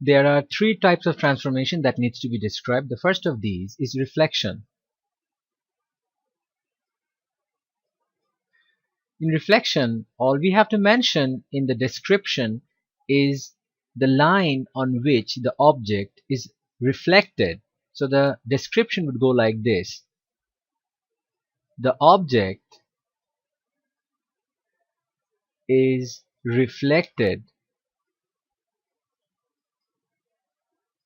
There are three types of transformation that needs to be described. The first of these is reflection. In reflection, all we have to mention in the description is the line on which the object is reflected. So the description would go like this. The object is reflected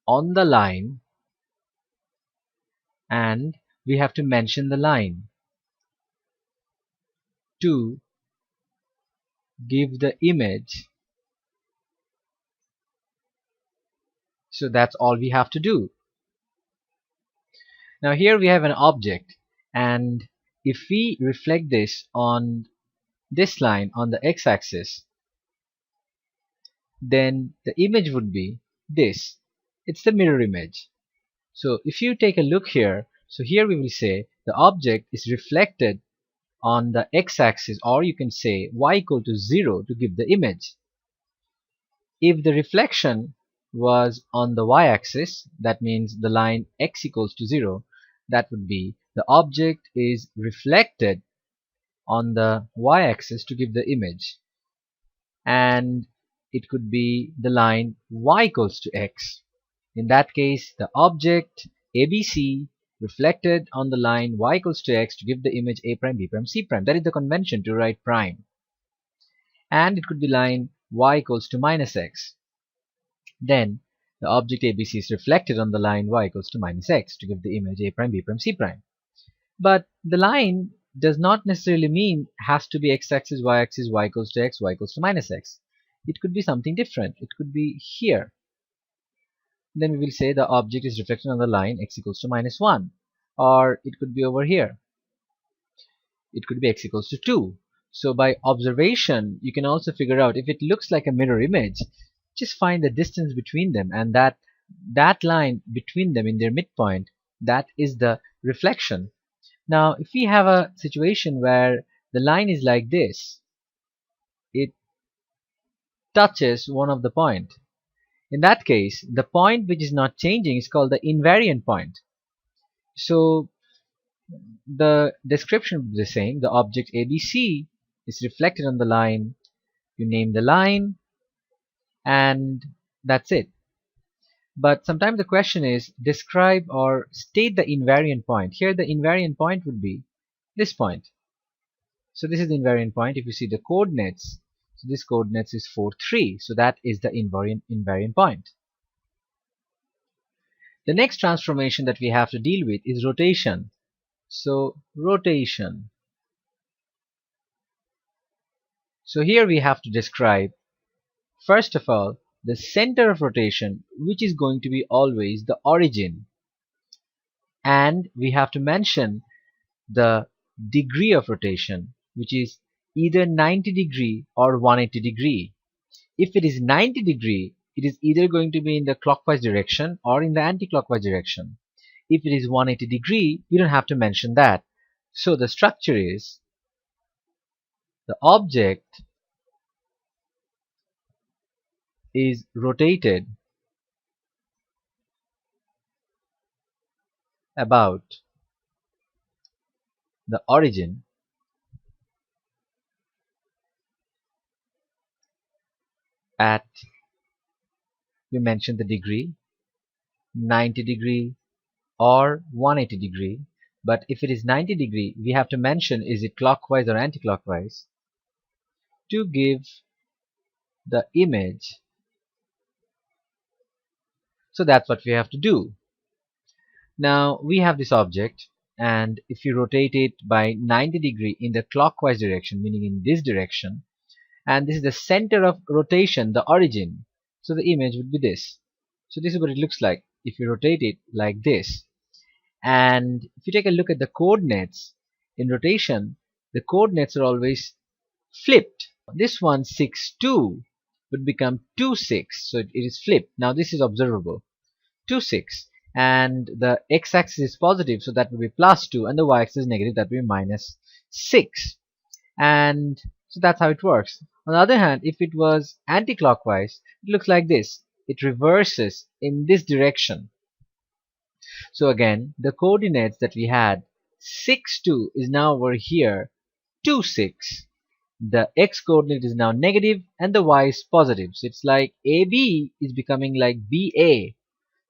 on the line, and we have to mention the line to give the image. So that's all we have to do. Now here we have an object, and if we reflect this on this line on the x-axis, then the image would be this. It's the mirror image. So if you take a look here, so here we will say the object is reflected on the x-axis, or you can say y equal to 0 to give the image. If the reflection was on the y-axis, that means the line x equals to 0, that would be the object is reflected on the y-axis to give the image. And it could be the line y equals to x. In that case, the object ABC reflected on the line y equals to x to give the image a prime, b prime, c prime. That is the convention to write prime. And it could be line y equals to minus x. Then the object ABC is reflected on the line y equals to minus x to give the image a prime, b prime, c prime. But the line does not necessarily mean has to be x-axis, y-axis, y equals to x, y equals to minus x. It could be something different. It could be here. Then we will say the object is reflected on the line x equals to minus 1. Or it could be over here. It could be x equals to 2. So by observation, you can also figure out if it looks like a mirror image, just find the distance between them, and that line between them in their midpoint, that is the reflection. Now if we have a situation where the line is like this, it touches one of the point. In that case, the point which is not changing is called the invariant point. So the description would be the same. The object ABC is reflected on the line. You name the line, and that's it. But sometimes the question is describe or state the invariant point. Here the invariant point would be this point. So this is the invariant point. If you see the coordinates, so this coordinates is 4, 3. So that is the invariant point. The next transformation that we have to deal with is rotation. So rotation. So here we have to describe, first of all, the center of rotation, which is going to be always the origin. And we have to mention the degree of rotation, which is either 90 degree or 180 degree. If it is 90 degree, it is either going to be in the clockwise direction or in the anti-clockwise direction. If it is 180 degree, we don't have to mention that. So the structure is the object is rotated about the origin at, we mentioned the degree, 90 degree or 180 degree. But if it is 90 degree, we have to mention is it clockwise or anti-clockwise to give the image. So that's what we have to do. Now we have this object, and if you rotate it by 90 degree in the clockwise direction, meaning in this direction, and this is the center of rotation, the origin, so the image would be this. So this is what it looks like if you rotate it like this. And if you take a look at the coordinates in rotation, the coordinates are always flipped. This one 6, 2 would become 2, 6, so it is flipped. Now this is observable, 2, 6, and the x-axis is positive, so that would be plus 2, and the y-axis is negative, that would be minus 6. And so that's how it works. On the other hand, if it was anti-clockwise, it looks like this. it reverses in this direction. So again, the coordinates that we had 6, 2 is now over here 2, 6. The x coordinate is now negative and the y is positive. So it's like AB is becoming like BA.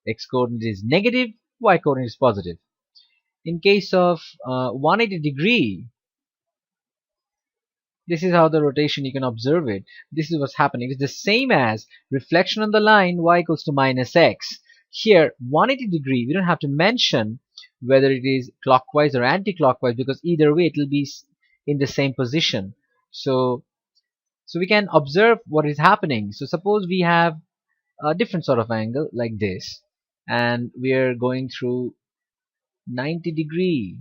X coordinate is negative, y coordinate is positive. In case of 180 degree, this is how the rotation, you can observe it. This is what's happening. It's the same as reflection on the line y equals to minus x. Here 180 degree, we don't have to mention whether it is clockwise or anti-clockwise, because either way it will be in the same position. So we can observe what is happening. So suppose we have a different sort of angle like this, and we are going through 90 degree.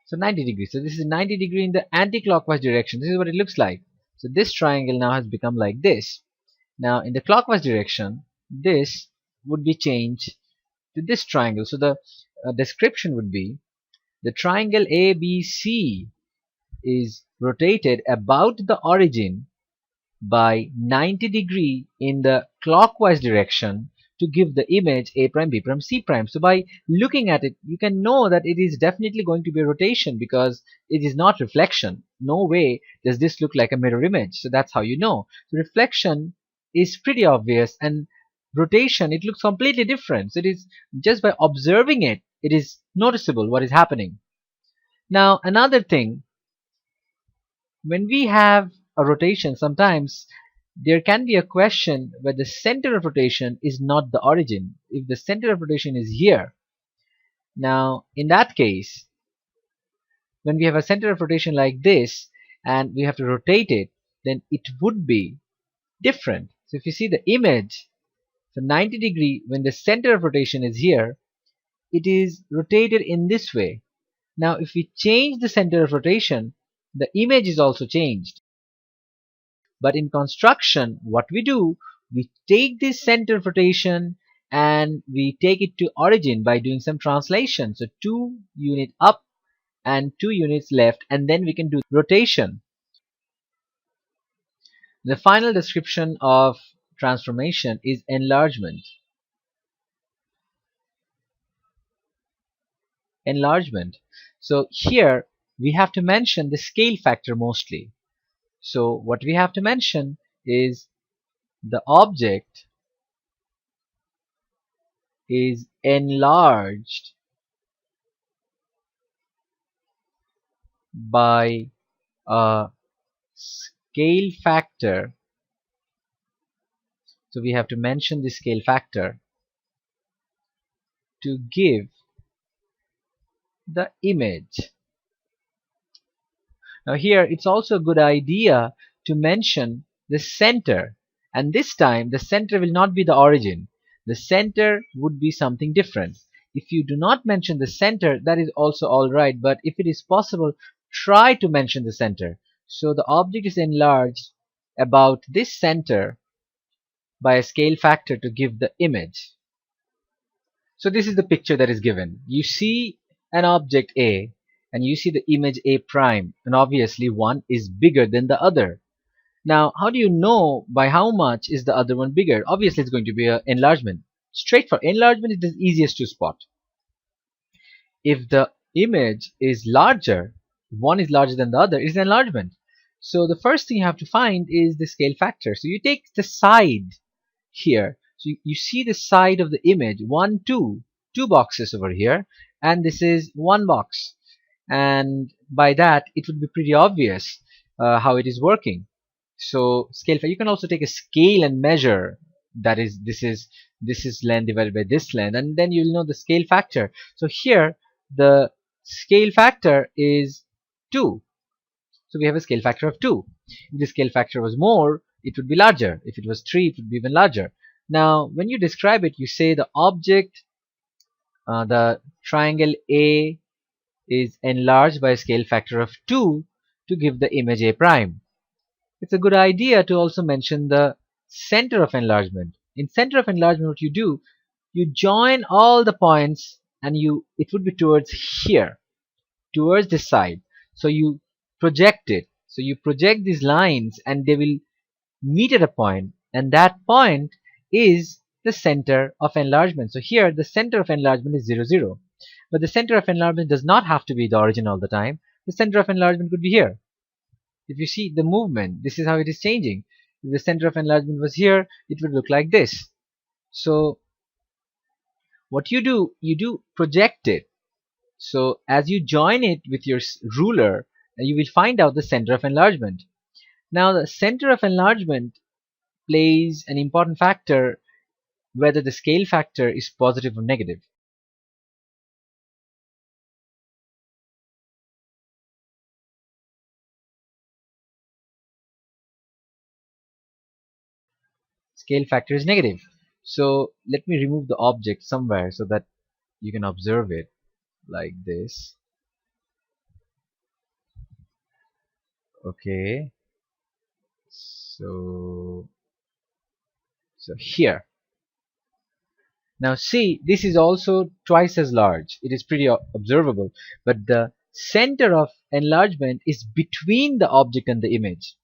So 90 degrees. So this is 90 degree in the anti-clockwise direction. This is what it looks like. So this triangle now has become like this. Now in the clockwise direction, this would be changed to this triangle. So the description would be the triangle ABC is rotated about the origin by 90 degree in the clockwise direction to give the image A prime, B prime, C prime. So by looking at it, you can know that it is definitely going to be a rotation because it is not reflection. No way does this look like a mirror image. So that's how you know. So reflection is pretty obvious, and rotation, it looks completely different. So it is just by observing it, it is noticeable what is happening. Now another thing, when we have a rotation, sometimes there can be a question where the center of rotation is not the origin. If the center of rotation is here, now in that case, when we have a center of rotation like this and we have to rotate it, then it would be different. So if you see the image, so 90 degree, when the center of rotation is here, it is rotated in this way. Now if we change the center of rotation, the image is also changed. But in construction, what we do, we take this center of rotation and we take it to origin by doing some translation. So 2 units up and 2 units left, and then we can do rotation. The final description of transformation is enlargement. Enlargement. So here we have to mention the scale factor mostly. So what we have to mention is the object is enlarged by a scale factor. So we have to mention the scale factor to give the image. Now here it's also a good idea to mention the center, and this time the center will not be the origin. The center would be something different. If you do not mention the center, that is also alright, but if it is possible, try to mention the center. So the object is enlarged about this center by a scale factor to give the image. So this is the picture that is given. You see an object A and you see the image A prime, and obviously one is bigger than the other. Now how do you know by how much is the other one bigger? Obviously it's going to be an enlargement. Straightforward. Enlargement is the easiest to spot. If the image is larger, one is larger than the other, it's an enlargement. So the first thing you have to find is the scale factor. So you take the side here. So you see the side of the image, 1, 2, 2 boxes over here, and this is 1 box. And by that, it would be pretty obvious how it is working. So scale factor, you can also take a scale and measure. That is, this is length divided by this length, and then you'll know the scale factor. So here, the scale factor is 2. So we have a scale factor of 2. If the scale factor was more, it would be larger. If it was 3, it would be even larger. Now, when you describe it, you say the object, the triangle A is enlarged by a scale factor of 2 to give the image A prime. It's a good idea to also mention the center of enlargement. In center of enlargement, what you do, you join all the points and it would be towards here, towards this side. So you project it. So you project these lines and they will meet at a point, and that point is the center of enlargement. So here the center of enlargement is 0, 0. But the center of enlargement does not have to be the origin all the time. The center of enlargement could be here. If you see the movement, this is how it is changing. If the center of enlargement was here, it would look like this. So what you do project it. So as you join it with your ruler, you will find out the center of enlargement. Now the center of enlargement plays an important factor whether the scale factor is positive or negative. Scale factor is negative. So let me remove the object somewhere so that you can observe it like this. Okay. So here. Now see, this is also twice as large. It is pretty observable, but the center of enlargement is between the object and the image.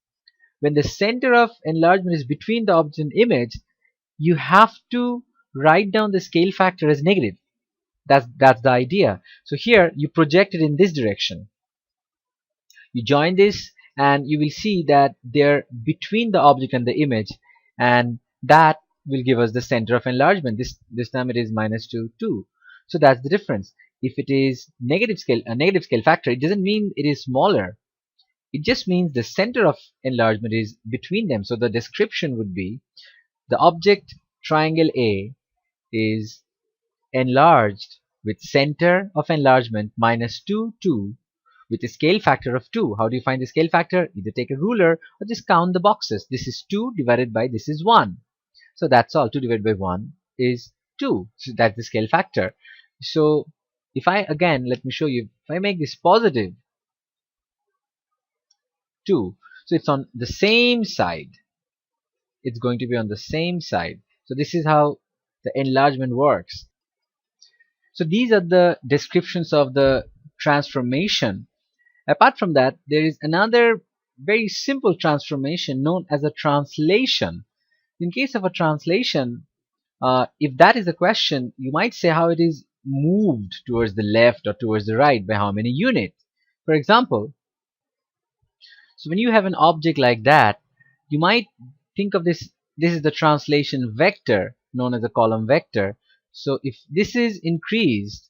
When the center of enlargement is between the object and image, you have to write down the scale factor as negative. That's the idea. So here you project it in this direction. You join this and you will see that they're between the object and the image, and that will give us the center of enlargement. This time it is -2, 2. So that's the difference. If it is a negative scale factor, it doesn't mean it is smaller. It just means the center of enlargement is between them. So the description would be the object triangle A is enlarged with center of enlargement -2, 2 with a scale factor of 2. How do you find the scale factor? Either take a ruler or just count the boxes. This is 2 divided by this is 1. So that's all. 2 divided by 1 is 2. So that's the scale factor. So if I again, let me show you, if I make this positive 2, so it's on the same side. It's going to be on the same side. So this is how the enlargement works. So these are the descriptions of the transformation. Apart from that, there is another very simple transformation known as a translation. In case of a translation, if that is a question, you might say how it is moved towards the left or towards the right by how many units. For example, so when you have an object like that, you might think of this is the translation vector known as a column vector. So if this is increased,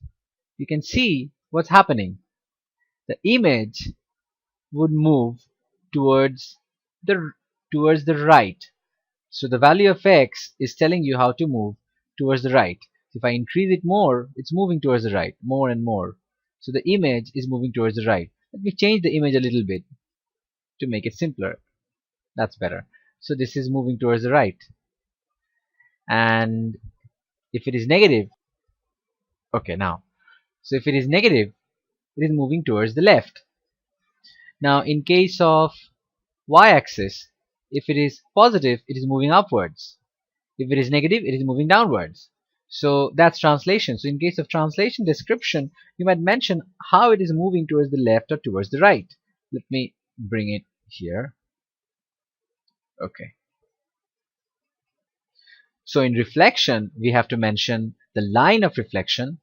you can see what's happening. The image would move towards the right. So the value of x is telling you how to move towards the right. So if I increase it more, it's moving towards the right, more and more. So the image is moving towards the right. Let me change the image a little bit to make it simpler. That's better. So this is moving towards the right. And if it is negative, okay, now. So if it is negative, it is moving towards the left. Now in case of y-axis, if it is positive, it is moving upwards. If it is negative, it is moving downwards. So that's translation. So in case of translation description, you might mention how it is moving towards the left or towards the right. Let me bring it here. Okay. So in reflection, we have to mention the line of reflection.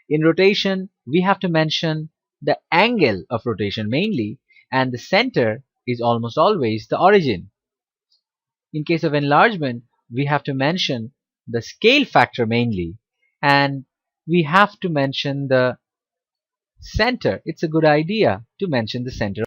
In rotation, we have to mention the angle of rotation mainly, and the center is almost always the origin. In case of enlargement, we have to mention the scale factor mainly, and we have to mention the center. It's a good idea to mention the center.